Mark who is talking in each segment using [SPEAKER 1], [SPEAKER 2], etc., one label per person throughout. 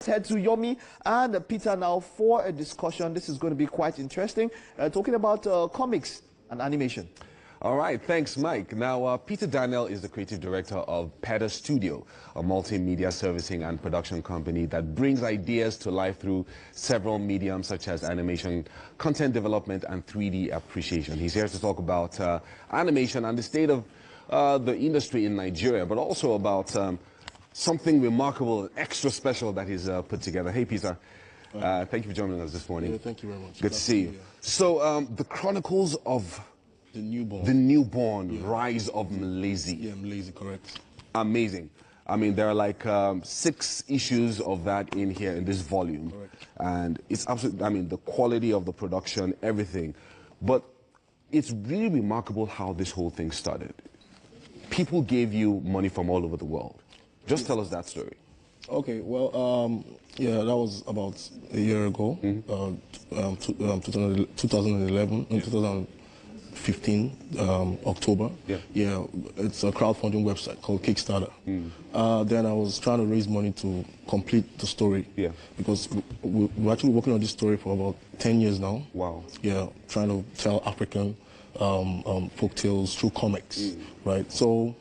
[SPEAKER 1] Let's head to Yomi and Peter now for a discussion. This is going to be quite interesting, talking about comics and animation.
[SPEAKER 2] All right, thanks, Mike. Now, Peter Daniel is the creative director of Peter Studio, a multimedia servicing and production company that brings ideas to life through several mediums such as animation, content development, and 3D appreciation. He's here to talk about animation and the state of the industry in Nigeria, but also about something remarkable, extra special that he's put together. Hey, Peter. Thank you for joining us this morning.
[SPEAKER 3] Yeah, thank you very much.
[SPEAKER 2] Good to see you. So, the Chronicles of
[SPEAKER 3] the Newborn.
[SPEAKER 2] The Newborn,
[SPEAKER 3] yeah.
[SPEAKER 2] Rise of MLEZI.
[SPEAKER 3] Yeah, MLEZI, correct.
[SPEAKER 2] Amazing. I mean, there are like 6 issues of that in here in this volume.
[SPEAKER 3] Correct.
[SPEAKER 2] And it's absolutely, I mean, the quality of the production, everything. But it's really remarkable how this whole thing started. People gave you money from all over the world. Just tell us that story.
[SPEAKER 3] Okay, well, yeah, that was about a year ago, 2011,
[SPEAKER 2] Yeah.
[SPEAKER 3] 2015, October.
[SPEAKER 2] Yeah.
[SPEAKER 3] Yeah, it's a crowdfunding website called Kickstarter. Then I was trying to raise money to complete the story.
[SPEAKER 2] Yeah.
[SPEAKER 3] Because we're actually working on this story for about 10 years now.
[SPEAKER 2] Wow.
[SPEAKER 3] Yeah, trying to tell African folk tales through comics, right? So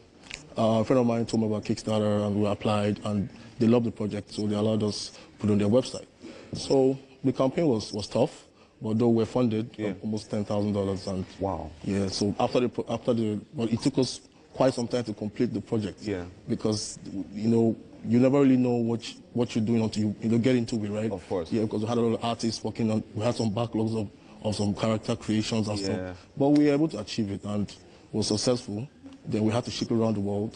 [SPEAKER 3] a friend of mine told me about Kickstarter, and we applied, and they loved the project, so they allowed us to put it on their website. So the campaign was tough, but though we're funded almost $10,000, and
[SPEAKER 2] wow.
[SPEAKER 3] Yeah, so well, it took us quite some time to complete the project.
[SPEAKER 2] Yeah.
[SPEAKER 3] Because you never really know what you're doing until you get into it, right?
[SPEAKER 2] Of course.
[SPEAKER 3] Yeah, because we had a lot of artists working on. We had some backlogs of some character creations and stuff, but we were able to achieve it and were successful. Then we had to ship it around the world.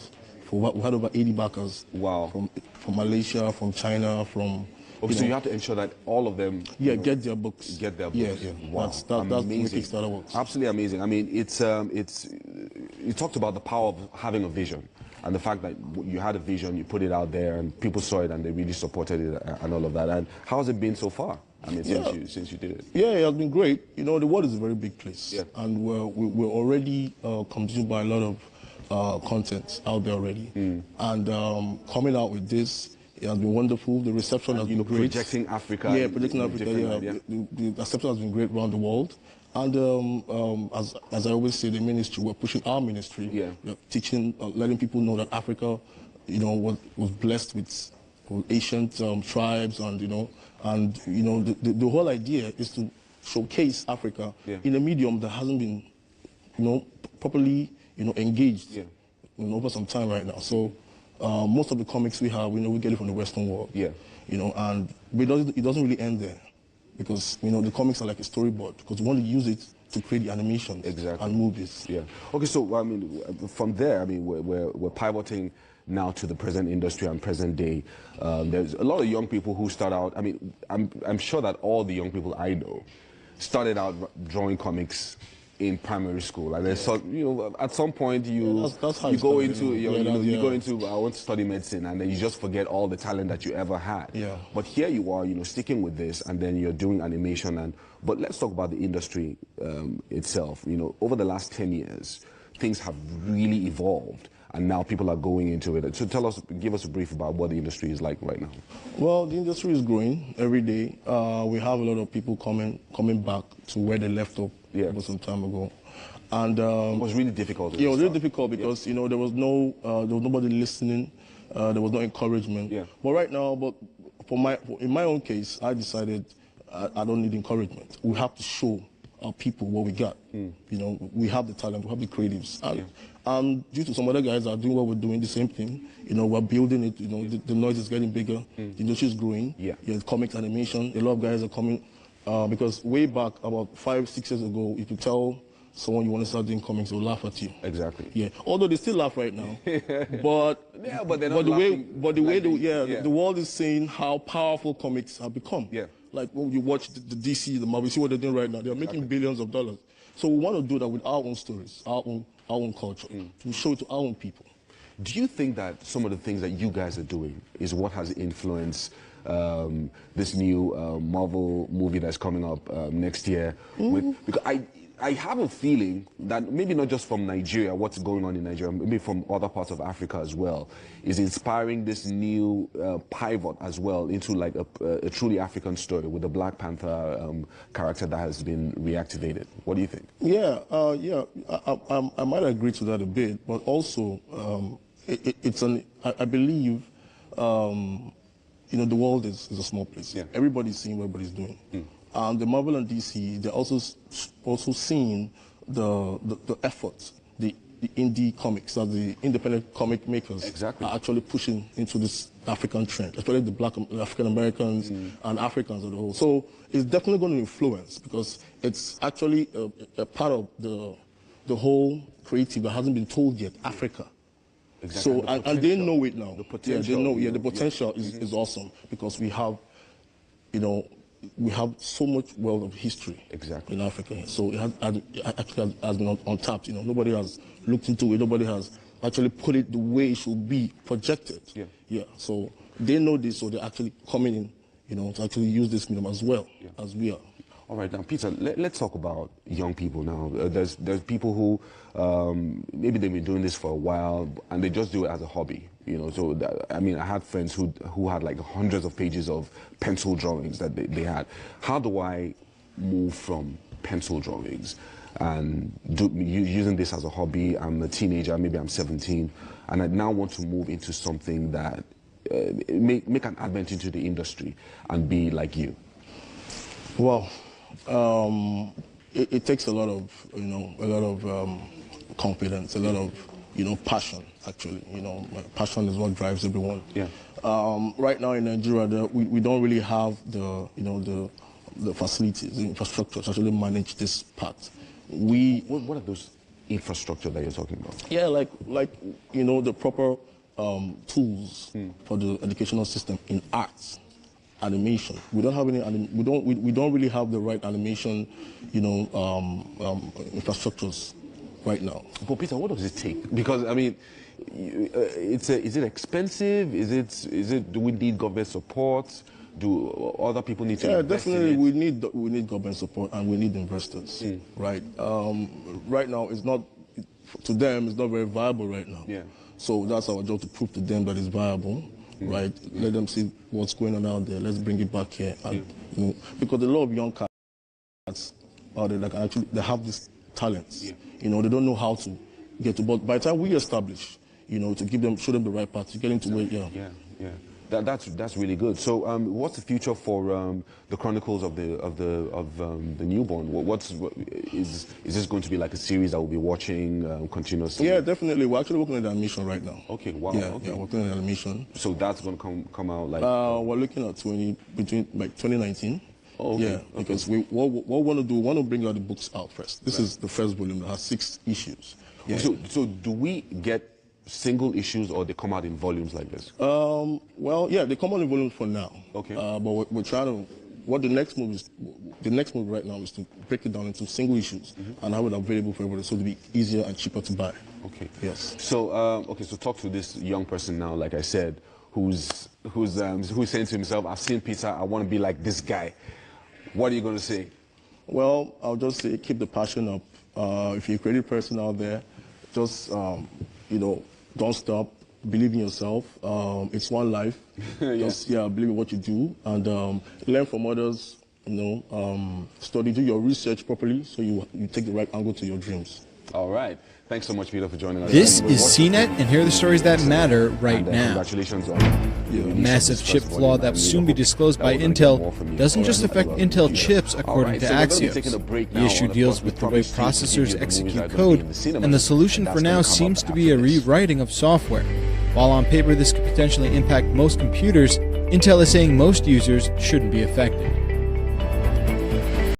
[SPEAKER 3] We had over 80 backers.
[SPEAKER 2] Wow.
[SPEAKER 3] From Malaysia, from China, from.
[SPEAKER 2] Okay, so you have to ensure that all of them.
[SPEAKER 3] Yeah, get their books.
[SPEAKER 2] Get their books.
[SPEAKER 3] Yeah, yeah.
[SPEAKER 2] Wow.
[SPEAKER 3] That's the way Kickstarter works.
[SPEAKER 2] Absolutely amazing. I mean, it's you talked about the power of having a vision, and the fact that you had a vision, you put it out there, and people saw it, and they really supported it, and all of that. And how has it been so far? I mean, since you did it.
[SPEAKER 3] Yeah, it has been great. You know, the world is a very big place,
[SPEAKER 2] yeah.
[SPEAKER 3] And we're already consumed by a lot of content out there already. And coming out with this, it has been wonderful. The reception has been great.
[SPEAKER 2] Projecting Africa.
[SPEAKER 3] Yeah, projecting Africa. Yeah, the reception has been great around the world. And as I always say, the ministry, we're pushing our ministry.
[SPEAKER 2] Yeah.
[SPEAKER 3] We're teaching, letting people know that Africa, was blessed with ancient tribes, and the whole idea is to showcase Africa in a medium that hasn't been, properly, engaged over some time right now. So most of the comics we have, we get it from the Western world.
[SPEAKER 2] Yeah.
[SPEAKER 3] And it doesn't really end there, because the comics are like a storyboard, because we want to use it to create the animations and movies.
[SPEAKER 2] Yeah. Okay, so I mean, from there, I mean, we're pivoting now to the present industry and present day. There's a lot of young people who start out. I mean, I'm sure that all the young people I know started out drawing comics in primary school, and there's some, at some point you go into you go into I want to study medicine, and then you just forget all the talent that you ever had.
[SPEAKER 3] Yeah.
[SPEAKER 2] But here you are, sticking with this, and then you're doing animation. But let's talk about the industry itself. Over the last 10 years, things have really evolved, and now people are going into it. So give us a brief about what the industry is like right now.
[SPEAKER 3] Well, the industry is growing every day. We have a lot of people coming back to where they left off some time ago, and
[SPEAKER 2] it was really difficult.
[SPEAKER 3] Yeah, it was really difficult because there was nobody listening. There was no encouragement.
[SPEAKER 2] Yeah.
[SPEAKER 3] But right now, in my own case, I decided I don't need encouragement. We have to show our people what we got. We have the talent, we have the creatives, and due to some other guys that are doing what we're doing, the same thing. We're building it. The noise is getting bigger. The industry is growing.
[SPEAKER 2] Yeah.
[SPEAKER 3] Comics, animation. A lot of guys are coming because way back about 5-6 years ago, if you tell someone you want to start doing comics, they'll laugh at you.
[SPEAKER 2] Exactly.
[SPEAKER 3] Yeah. Although they still laugh right now, but
[SPEAKER 2] they're not
[SPEAKER 3] the world is saying how powerful comics have become.
[SPEAKER 2] Yeah.
[SPEAKER 3] Like when you watch the DC, the Marvel, you see what they're doing right now. They're making billions of dollars. So we want to do that with our own stories, our own culture, to show it to our own people.
[SPEAKER 2] Do you think that some of the things that you guys are doing is what has influenced this new Marvel movie that's coming up next year? Because I have a feeling that maybe not just from Nigeria, what's going on in Nigeria, maybe from other parts of Africa as well, is inspiring this new pivot as well into like a truly African story with the Black Panther character that has been reactivated. What do you think?
[SPEAKER 3] Yeah, I might agree to that a bit, but also I believe, the world is a small place. Yeah. Everybody's seeing what everybody's doing. And the Marvel and DC, they're also seeing the efforts, the indie comics, that the independent comic makers are actually pushing into this African trend, especially the Black African Americans and Africans as a whole. So it's definitely going to influence, because it's actually a part of the whole creative that hasn't been told yet, Africa. Exactly. So and they know it now. The potential, they know. Yeah, the potential is awesome, because we have, we have so much wealth of history in Africa. So it actually has been untapped. Nobody has looked into it. Nobody has actually put it the way it should be projected. Yeah. So they know this, so they're actually coming in, to actually use this medium as well as we are.
[SPEAKER 2] All right, now, Peter, let's talk about young people now. There's people who maybe they've been doing this for a while and they just do it as a hobby. So I had friends who had like hundreds of pages of pencil drawings that they had. How do I move from pencil drawings and using this as a hobby? I'm a teenager, maybe I'm 17, and I now want to move into something that make an advent into the industry and be like you.
[SPEAKER 3] Well, it takes a lot of confidence, a lot of passion. Actually, passion is what drives everyone. Yeah. Right now in Nigeria, we don't really have the facilities, the infrastructure to actually manage this part.
[SPEAKER 2] What are those infrastructure that you're talking about? Yeah,
[SPEAKER 3] like the proper tools for the educational system in arts. Animation. We don't have any. We don't really have the right animation, infrastructures right now.
[SPEAKER 2] But Peter, what does it take? Because is it expensive? Is it? Do we need government support? Do other people need to?
[SPEAKER 3] Yeah, definitely. We need government support and we need investors. Right. Right now, it's not. To them, it's not very viable right now. Yeah. So that's our job, to prove to them that it's viable. Right, let them see what's going on out there. Let's bring it back here, and, because a lot of young cats out there that actually they have these talents. They don't know how to get to. But by the time we establish, to show them the right path to get into where.
[SPEAKER 2] Yeah. That's really good. So, what's the future for the Chronicles of the Newborn? Is this going to be like a series that we'll be watching continuously?
[SPEAKER 3] Yeah, definitely. We're actually working on the animation right now.
[SPEAKER 2] Okay, wow.
[SPEAKER 3] Yeah, we're working on the animation.
[SPEAKER 2] So that's going to come out like.
[SPEAKER 3] We're looking at between 2019. Oh, okay. Yeah, because what we want to do, we want to bring out the books out first. This is the first volume that has 6 issues.
[SPEAKER 2] Yeah. So do we get single issues, or they come out in volumes like this?
[SPEAKER 3] Well, yeah, they come out in volumes for now.
[SPEAKER 2] Okay.
[SPEAKER 3] But we're trying to. What the next move is? The next move right now is to break it down into single issues and have it available for everybody, so to be easier and cheaper to buy.
[SPEAKER 2] Okay.
[SPEAKER 3] Yes.
[SPEAKER 2] So so talk to this young person now, like I said, who's saying to himself, "I've seen Peter. I want to be like this guy." What are you going to say?
[SPEAKER 3] Well, I'll just say keep the passion up. If you're a creative person out there, just don't stop. Believe in yourself. It's one life. Just believe in what you do, and learn from others. Study, do your research properly, so you take the right angle to your dreams.
[SPEAKER 2] All right. Thanks so much, Peter, for joining us.
[SPEAKER 4] This is CNET, and here are the stories that matter right now.
[SPEAKER 2] Congratulations on
[SPEAKER 4] a massive chip flaw that will soon be disclosed by Intel doesn't just affect Intel chips, according to Axios. The issue deals with the way processors execute code, and the solution for now seems to be a rewriting of software. While on paper this could potentially impact most computers, Intel is saying most users shouldn't be affected.